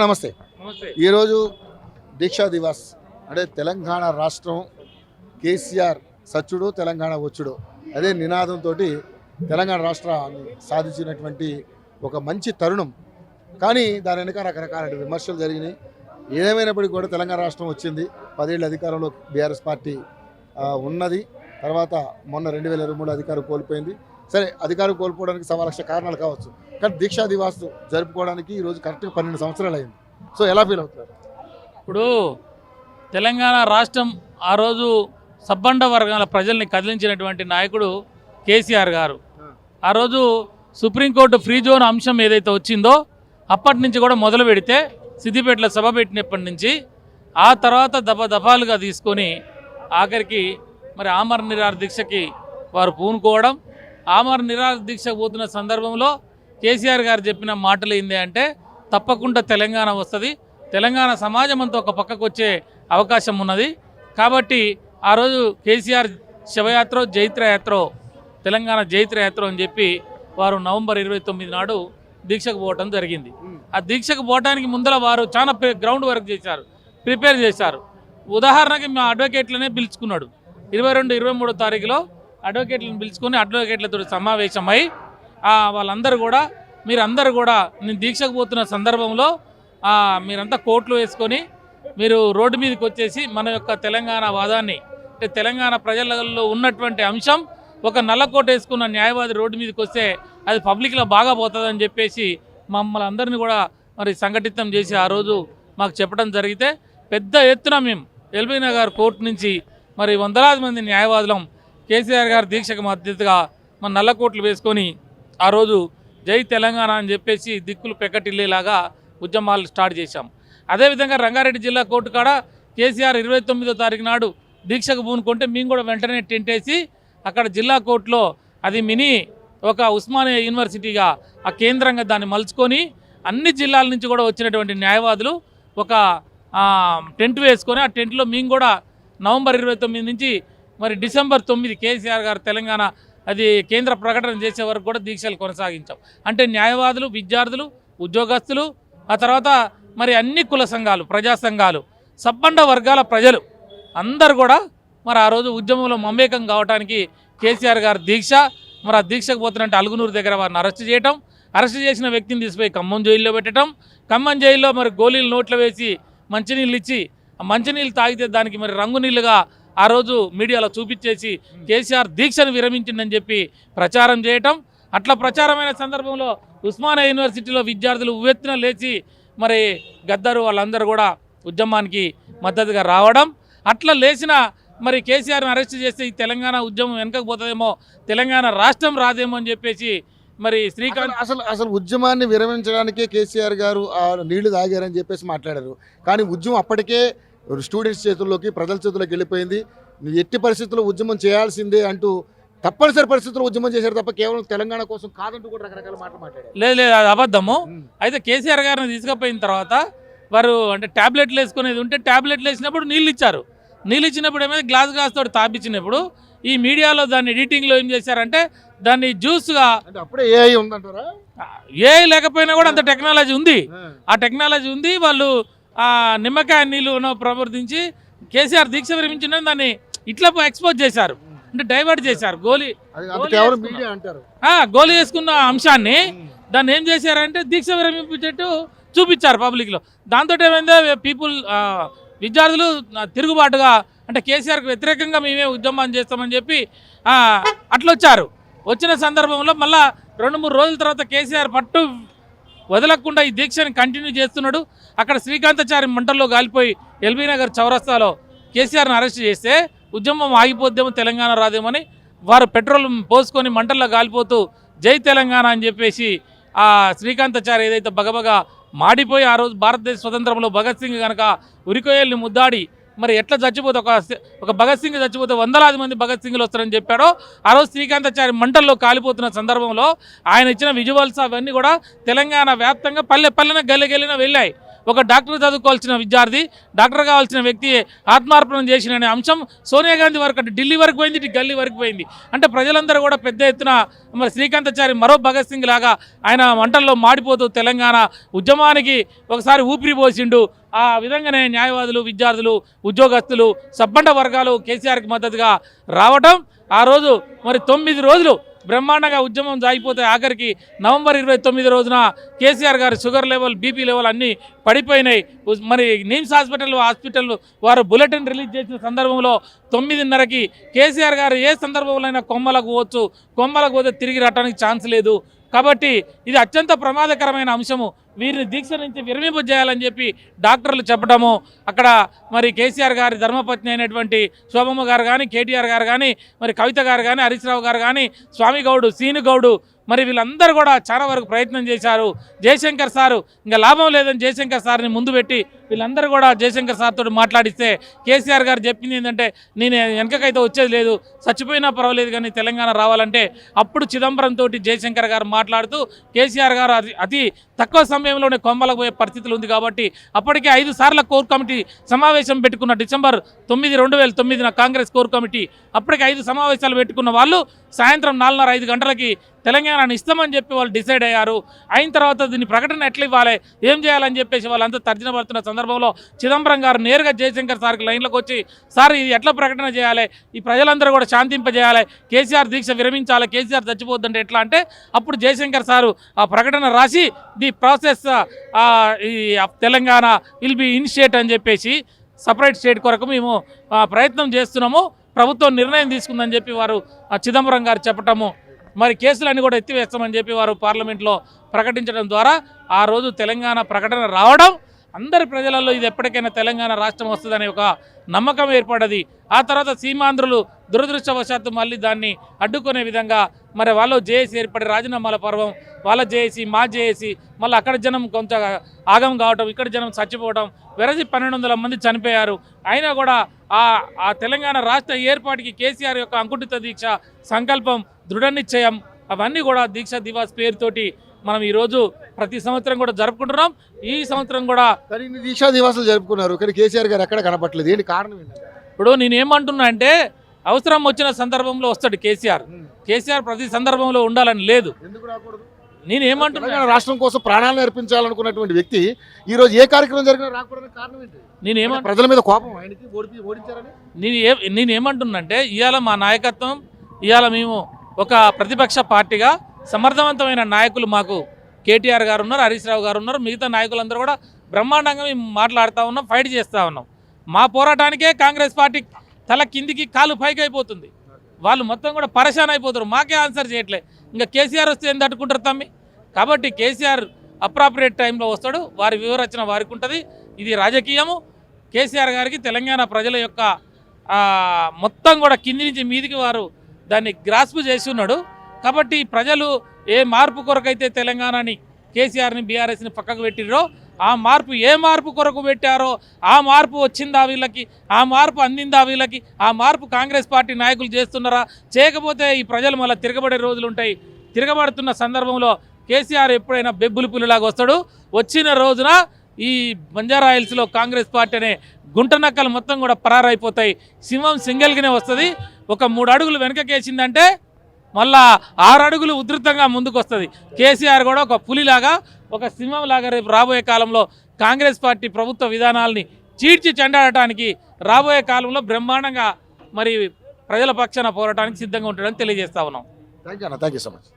నమస్తే. ఈరోజు దీక్షా దివాస్ అంటే తెలంగాణ రాష్ట్రం కేసీఆర్ సచ్చుడు తెలంగాణ వచ్చుడు అదే నినాదంతో తెలంగాణ రాష్ట్రాన్ని సాధించినటువంటి ఒక మంచి తరుణం. కానీ దాని వెనుక రకరకాల విమర్శలు జరిగినాయి. ఏదేమైనప్పటికీ కూడా తెలంగాణ రాష్ట్రం వచ్చింది. 10 ఏళ్ళ అధికారంలో బీఆర్ఎస్ పార్టీ ఉన్నది. తర్వాత మొన్న 2023 అధికారం కోల్పోయింది. సరే, అధికారం కోల్పోవడానికి 1,00,000 కారణాలు కావచ్చు. కానీ దీక్షా దివాస్ జరుపుకోవడానికి ఈరోజు కరెక్ట్గా 12 సంవత్సరాలు అయింది. సో ఎలా ఫీల్ అవుతారు? ఇప్పుడు తెలంగాణ రాష్ట్రం ఆ రోజు సబ్బండ వర్గాల ప్రజల్ని కదిలించినటువంటి నాయకుడు కేసీఆర్ గారు. ఆ రోజు సుప్రీంకోర్టు ఫ్రీ జోన్ అంశం ఏదైతే వచ్చిందో అప్పటి నుంచి కూడా మొదలు పెడితే సిద్దిపేటలో సభ పెట్టినప్పటి నుంచి ఆ తర్వాత దఫాలుగా తీసుకొని ఆఖరికి మరి ఆమరణ నిరాహార దీక్షకి వారు పూనుకోవడం. ఆమరణ నిరాహార దీక్షకు పోతున్న సందర్భంలో కేసీఆర్ గారు చెప్పిన మాటలు ఏంది అంటే తప్పకుండా తెలంగాణ వస్తుంది, తెలంగాణ సమాజం అంతా ఒక పక్కకు వచ్చే అవకాశం ఉన్నది. కాబట్టి ఆ రోజు కేసీఆర్ శవయాత్ర జైత్రయాత్ర తెలంగాణ జైత్రయాత్ర అని చెప్పి వారు నవంబర్ 29 నాడు దీక్షకు పోవటం జరిగింది. ఆ దీక్షకు పోవడానికి ముందర వారు చాలా గ్రౌండ్ వర్క్ చేశారు, ప్రిపేర్ చేశారు. ఉదాహరణకి మా అడ్వకేట్లనే పిలుచుకున్నాడు. 22, 23 తారీఖులో అడ్వకేట్లను పిలుచుకొని అడ్వకేట్లతో సమావేశమై వాళ్ళందరూ కూడా మీరందరూ కూడా నేను దీక్షకు పోతున్న సందర్భంలో మీరంతా కోట్లు వేసుకొని మీరు రోడ్డు మీదకి వచ్చేసి మన యొక్క తెలంగాణ వాదాన్ని అంటే తెలంగాణ ప్రజలలో ఉన్నటువంటి అంశం ఒక నల్లకోట వేసుకున్న న్యాయవాది రోడ్డు మీదకి వస్తే అది పబ్లిక్లో బాగా పోతుందని చెప్పేసి మమ్మల్ని అందరినీ కూడా మరి సంఘటితం చేసి ఆ రోజు మాకు చెప్పడం జరిగితే పెద్ద ఎత్తున మేము ఎల్బీ నగర్ కోర్టు నుంచి మరి వందలాది మంది న్యాయవాదులం కేసీఆర్ గారి దీక్షకు మద్దతుగా మన నల్లకోట్లు వేసుకొని ఆ రోజు జై తెలంగాణ అని చెప్పేసి దిక్కులు పెక్కటిల్లేలాగా ఉద్యమాలు స్టార్ట్ చేశాం. అదేవిధంగా రంగారెడ్డి జిల్లా కోర్టు కాడ కేసీఆర్ 29వ తారీఖు నాడు దీక్షకు పూనుకుంటే మేము కూడా వెంటనే టెంట్ వేసి అక్కడ జిల్లా కోర్టులో అది మినీ ఒక ఉస్మానియా యూనివర్సిటీగా ఆ కేంద్రంగా దాన్ని మలుచుకొని అన్ని జిల్లాల నుంచి కూడా వచ్చినటువంటి న్యాయవాదులు ఒక టెంట్ వేసుకొని ఆ టెంట్లో మేము కూడా నవంబర్ 29 నుంచి మరి డిసెంబర్ 9 కేసీఆర్ గారు తెలంగాణ అది కేంద్ర ప్రకటన చేసే వరకు కూడా దీక్షలు కొనసాగించాం. అంటే న్యాయవాదులు, విద్యార్థులు, ఉద్యోగస్తులు, ఆ తర్వాత మరి అన్ని కుల సంఘాలు, ప్రజా సంఘాలు, సబ్బండ వర్గాల ప్రజలు అందరు కూడా మరి ఆ రోజు ఉద్యమంలో మమేకం కావడానికి కేసీఆర్ గారు దీక్ష మరి ఆ దీక్షకు పోతున్నట్టు అలుగునూరు దగ్గర వారిని అరెస్ట్ చేయటం, అరెస్ట్ చేసిన వ్యక్తిని తీసిపోయి ఖమ్మం జైల్లో పెట్టడం, ఖమ్మం జైల్లో మరి గోళీలు నోట్లో వేసి మంచినీళ్ళు ఇచ్చి ఆ మంచినీళ్ళు తాగితే దానికి మరి రంగు నీళ్ళుగా ఆ రోజు మీడియాలో చూపించేసి కేసీఆర్ దీక్షను విరమించిందని చెప్పి ప్రచారం చేయటం. అట్లా ప్రచారమైన సందర్భంలో ఉస్మానియా యూనివర్సిటీలో విద్యార్థులు ఉవ్వెత్తున లేచి మరి గద్దరు వాళ్ళందరూ కూడా ఉద్యమానికి మద్దతుగా రావడం. అట్లా లేచిన మరి కేసీఆర్ని అరెస్ట్ చేస్తే ఈ తెలంగాణ ఉద్యమం వెనకపోతుందేమో, తెలంగాణ రాష్ట్రం రాదేమో అని చెప్పేసి మరి శ్రీకాంత్ అసలు ఉద్యమాన్ని విరమించడానికే కేసీఆర్ గారు నీళ్లు తాగారని చెప్పేసి మాట్లాడారు. కానీ ఉద్యమం అప్పటికే స్టూడెంట్స్ చేతుల్లోకి, ప్రజల చేతుల్లోకి వెళ్ళిపోయింది. ఎట్టి పరిస్థితుల్లో ఉద్యమం చేయాల్సిందే అంటూ తప్పనిసరి పరిస్థితుల్లో ఉద్యమం చేశారు తప్ప కేవలం తెలంగాణ కోసం కాదంటూ కూడా రకరకాల మాటలు మాట్లాడారు. లేదు, అది అబద్ధము. అయితే కేసీఆర్ గారిని తీసుకుపోయిన తర్వాత వారు అంటే ట్యాబ్లెట్లు వేసుకునేది ఉంటే ట్యాబ్లెట్లు వేసినప్పుడు నీళ్ళు ఇచ్చారు. నీళ్ళు ఇచ్చినప్పుడు ఏమైనా గ్లాస్ తోటి తాపించినప్పుడు ఈ మీడియాలో దాన్ని ఎడిటింగ్లో ఏం చేశారంటే దాన్ని జ్యూస్గా, అప్పుడే ఏఐ ఉందంటారా? ఏఐ లేకపోయినా కూడా అంత టెక్నాలజీ ఉంది. ఆ టెక్నాలజీ ఉంది. వాళ్ళు నిమ్మకాయ నీళ్ళు ప్రవర్తించి కేసీఆర్ దీక్ష విరమించిన దాన్ని ఇట్లా ఎక్స్పోజ్ చేశారు, అంటే డైవర్ట్ చేశారు. గోలీ వేసుకున్న అంశాన్ని దాన్ని ఏం చేశారంటే దీక్ష విరమించేట్టు చూపించారు పబ్లిక్లో. దాంతో ఏమైందో పీపుల్ విద్యార్థులు తిరుగుబాటుగా అంటే కేసీఆర్కి వ్యతిరేకంగా మేమే ఉద్యమం చేస్తామని చెప్పి అట్లా వచ్చారు. వచ్చిన సందర్భంలో మళ్ళా 2-3 రోజుల తర్వాత కేసీఆర్ పట్టు వదలకుండా ఈ దీక్షని కంటిన్యూ చేస్తున్నాడు. అక్కడ శ్రీకాంతాచారి మంటల్లో గాలిపోయి ఎల్బీ నగర్ చౌరస్తాలో కేసీఆర్ని అరెస్ట్ చేస్తే ఉద్యమం ఆగిపోద్దేమో, తెలంగాణ రాదేమని వారు పెట్రోల్ పోసుకొని మంటల్లో గాలిపోతూ జై తెలంగాణ అని చెప్పేసి ఆ శ్రీకాంతాచారి ఏదైతే బగబగా మాడిపోయి ఆ రోజు భారతదేశ స్వతంత్రంలో భగత్ సింగ్ కనుక ఉరికోయల్ని ముద్దాడి మరి ఎట్లా చచ్చిపోతే ఒక భగత్ సింగ్ చచ్చిపోతే వందలాది మంది భగత్ సింగ్లు వస్తారని చెప్పాడో ఆ రోజు శ్రీకాంతాచారి మంటల్లో కాలిపోతున్న సందర్భంలో ఆయన ఇచ్చిన విజువల్స్ అవన్నీ కూడా తెలంగాణ వ్యాప్తంగా పల్లె పల్లెన గల్లెన వెళ్ళాయి. ఒక డాక్టర్ చదువుకోవాల్సిన విద్యార్థి, డాక్టర్ కావాల్సిన వ్యక్తి ఆత్మార్పణం చేసిన అంశం సోనియా గాంధీ వరకు, అంటే ఢిల్లీ వరకు పోయింది, ఇటు గల్లీ వరకు పోయింది. అంటే ప్రజలందరూ కూడా పెద్ద ఎత్తున మరి శ్రీకాంతాచారి మరో భగత్ సింగ్ లాగా ఆయన మంటల్లో మాడిపోతూ తెలంగాణ ఉద్యమానికి ఒకసారి ఊపిరి పోసిండు. ఆ విధంగానే న్యాయవాదులు, విద్యార్థులు, ఉద్యోగస్తులు, సబ్బండ వర్గాలు కేసీఆర్కి మద్దతుగా రావటం, ఆ రోజు మరి 9 రోజులు బ్రహ్మాండంగా ఉద్యమం సాగిపోతే ఆఖరికి నవంబర్ 29 రోజున కేసీఆర్ గారి షుగర్ లెవెల్, బీపీ లెవెల్ అన్నీ పడిపోయినాయి. మరి నిమ్స్ హాస్పిటల్ వారు బులెటిన్ రిలీజ్ చేసిన సందర్భంలో 9:30కి కేసీఆర్ గారు ఏ సందర్భంలో అయినా కొమ్మలకు పోతే తిరిగి రావడానికి ఛాన్స్ లేదు. కాబట్టి ఇది అత్యంత ప్రమాదకరమైన అంశము. వీరిని దీక్ష నుంచి విరమింపజేయాలని చెప్పి డాక్టర్లు చెప్పడము, అక్కడ మరి కేసీఆర్ గారి ధర్మపత్ని అయినటువంటి శోభమ్మ గారు కానీ, కేటీఆర్ గారు కానీ, మరి కవిత గారు కానీ, హరీష్ రావు గారు కానీ, స్వామి గౌడు, సీను గౌడు, మరి వీళ్ళందరూ కూడా చాలా వరకు ప్రయత్నం చేశారు. జయశంకర్ సారు ఇంకా లాభం లేదని జయశంకర్ సార్ని ముందు పెట్టి వీళ్ళందరూ కూడా జయశంకర్ సార్తో మాట్లాడిస్తే కేసీఆర్ గారు చెప్పింది ఏంటంటే, నేను వెనకకైతే వచ్చేది లేదు, చచ్చిపోయినా పర్వాలేదు కానీ తెలంగాణ రావాలంటే, అప్పుడు చిదంబరంతో జయశంకర్ గారు మాట్లాడుతూ కేసీఆర్ గారు అతి తక్కువ సమయంలోనే కొమ్మలకు పోయే పరిస్థితులు ఉంది కాబట్టి అప్పటికే 5 సార్ల కోర్ కమిటీ సమావేశం పెట్టుకున్న డిసెంబర్ 9, 2009 కాంగ్రెస్ కోర్ కమిటీ అప్పటికి 5 సమావేశాలు పెట్టుకున్న వాళ్ళు సాయంత్రం 4:30, 5 గంటలకి తెలంగాణను ఇస్తామని చెప్పి వాళ్ళు డిసైడ్ అయ్యారు. అయిన తర్వాత దీన్ని ప్రకటన ఎట్లా ఇవ్వాలి, ఏం చేయాలని చెప్పేసి వాళ్ళంతా తర్జన పడుతున్న సందర్భంలో చిదంబరం గారు నేరుగా జయశంకర్ సార్కి లైన్లోకి వచ్చి, సార్ ఇది ఎట్లా ప్రకటన చేయాలి, ఈ ప్రజలందరూ కూడా శాంతింపజేయాలి, కేసీఆర్ దీక్ష విరమించాలి, కేసీఆర్ చచ్చిపోద్దంటే ఎట్లా అంటే, అప్పుడు జయశంకర్ సారు ఆ ప్రకటన రాసి ది ప్రాసెస్ ఈ తెలంగాణ విల్ బి ఇనిషియేట్ అని చెప్పేసి సపరేట్ స్టేట్ కొరకు మేము ప్రయత్నం చేస్తున్నాము, ప్రభుత్వం నిర్ణయం తీసుకుందని చెప్పి వారు చిదంబరం గారు చెప్పటము, మరి కేసులన్నీ కూడా ఎత్తివేస్తామని చెప్పి వారు పార్లమెంట్లో ప్రకటించడం ద్వారా ఆ రోజు తెలంగాణ ప్రకటన రావడం, అందరి ప్రజలలో ఇది ఎప్పటికైనా తెలంగాణ రాష్ట్రం వస్తుందనే ఒక నమ్మకం ఏర్పడ్డది. ఆ తర్వాత సీమాంధ్రులు దురదృష్టవశాత్తు మళ్ళీ దాన్ని అడ్డుకునే విధంగా మరి వాళ్ళు జేఏసీ ఏర్పడి రాజీనామాల పర్వం, వాళ్ళ జేఏసీ, మా జేఏసీ, మళ్ళీ అక్కడ జనం కొంత ఆగం కావటం, ఇక్కడ జనం చచ్చిపోవడం, వెరసి 1200 మంది చనిపోయారు. అయినా కూడా ఆ తెలంగాణ రాష్ట్ర ఏర్పాటుకి కేసీఆర్ యొక్క అంకుటిత దీక్ష, సంకల్పం, దృఢ నిశ్చయం, అవన్నీ కూడా దీక్ష దివాస్ పేరుతోటి మనం ఈరోజు ప్రతి సంవత్సరం కూడా జరుపుకుంటున్నాం. ఈ సంవత్సరం కూడా దీక్షా దివాసులు జరుపుకున్నారు, కానీ కేసీఆర్ గారు ఎక్కడ కనపట్లేదు. ఏంటి కారణం ఏంటి? ఇప్పుడు నేనేమంటున్నా అంటే, అవసరం వచ్చిన సందర్భంలో వస్తాడు కేసీఆర్ ప్రతి సందర్భంలో ఉండాలని లేదు. ఎందుకు రాకూడదు? నేనేమంటున్నా, రాష్ట్రం కోసం ప్రాణాలను అర్పించాలనుకున్నటువంటి వ్యక్తి ఈ రోజు ఏ కార్యక్రమం జరిగినా రాకూడదని కారణం ఏంటి? ప్రజల మీద కోపం, ఆయనకి ఓడించారని. నేనేమంటున్నంటే, ఇవాళ మా నాయకత్వం, ఇవాళ మేము ఒక ప్రతిపక్ష పార్టీగా సమర్థవంతమైన నాయకులు మాకు కేటీఆర్ గారు ఉన్నారు, హరీష్ రావు గారు ఉన్నారు, మిగతా నాయకులందరూ కూడా బ్రహ్మాండంగా మేము మాట్లాడుతూ ఉన్నాం, ఫైట్ చేస్తూ ఉన్నాం. మా పోరాటానికే కాంగ్రెస్ పార్టీ తల కిందికి కాలు పైకి అయిపోతుంది, వాళ్ళు మొత్తం కూడా పరేషాన్ అయిపోతారు, మాకే ఆన్సర్ చేయట్లే. ఇంకా కేసీఆర్ వస్తే ఏం తట్టుకుంటారు తమ్మి? కాబట్టి కేసీఆర్ అప్రాపరియేట్ టైంలో వస్తాడు, వారి వివరచన వారికి ఉంటుంది. ఇది రాజకీయము. కేసీఆర్ గారికి తెలంగాణ ప్రజల యొక్క మొత్తం కూడా కింది నుంచి మీదికి వారు దాన్ని గ్రాస్ప్ చేసి ఉన్నాడు. కాబట్టి ప్రజలు ఏ మార్పు కొరకైతే తెలంగాణని, కేసీఆర్ని, బీఆర్ఎస్ని పక్కకు పెట్టిరో, ఆ మార్పు ఏ మార్పు కొరకు పెట్టారో ఆ మార్పు వచ్చిందా వీళ్ళకి, ఆ మార్పు అందిందా వీళ్ళకి, ఆ మార్పు కాంగ్రెస్ పార్టీ నాయకులు చేస్తున్నారా? చేయకపోతే ఈ ప్రజలు మళ్ళీ తిరగబడే రోజులు ఉంటాయి. తిరగబడుతున్న సందర్భంలో కేసీఆర్ ఎప్పుడైనా బెబ్బులు పుల్లిలాగా వస్తాడు. వచ్చిన రోజున ఈ బంజారా హిల్స్లో కాంగ్రెస్ పార్టీ అనే గుంటనక్కలు మొత్తం కూడా పరారైపోతాయి. సింహం సింగిల్గానే వస్తుంది. ఒక 3 అడుగులు వెనకకేసిందంటే మళ్ళా 6 అడుగులు ఉధృతంగా ముందుకు వస్తుంది. కేసీఆర్ కూడా ఒక పులిలాగా, ఒక సింహంలాగా రేపు రాబోయే కాలంలో కాంగ్రెస్ పార్టీ ప్రభుత్వ విధానాలని చీడ్చి చెండాడటానికి రాబోయే కాలంలో బ్రహ్మాండంగా మరి ప్రజల పక్షాన పోరాటానికి సిద్ధంగా ఉంటాడని తెలియజేస్తా ఉన్నాం. Thank you so much.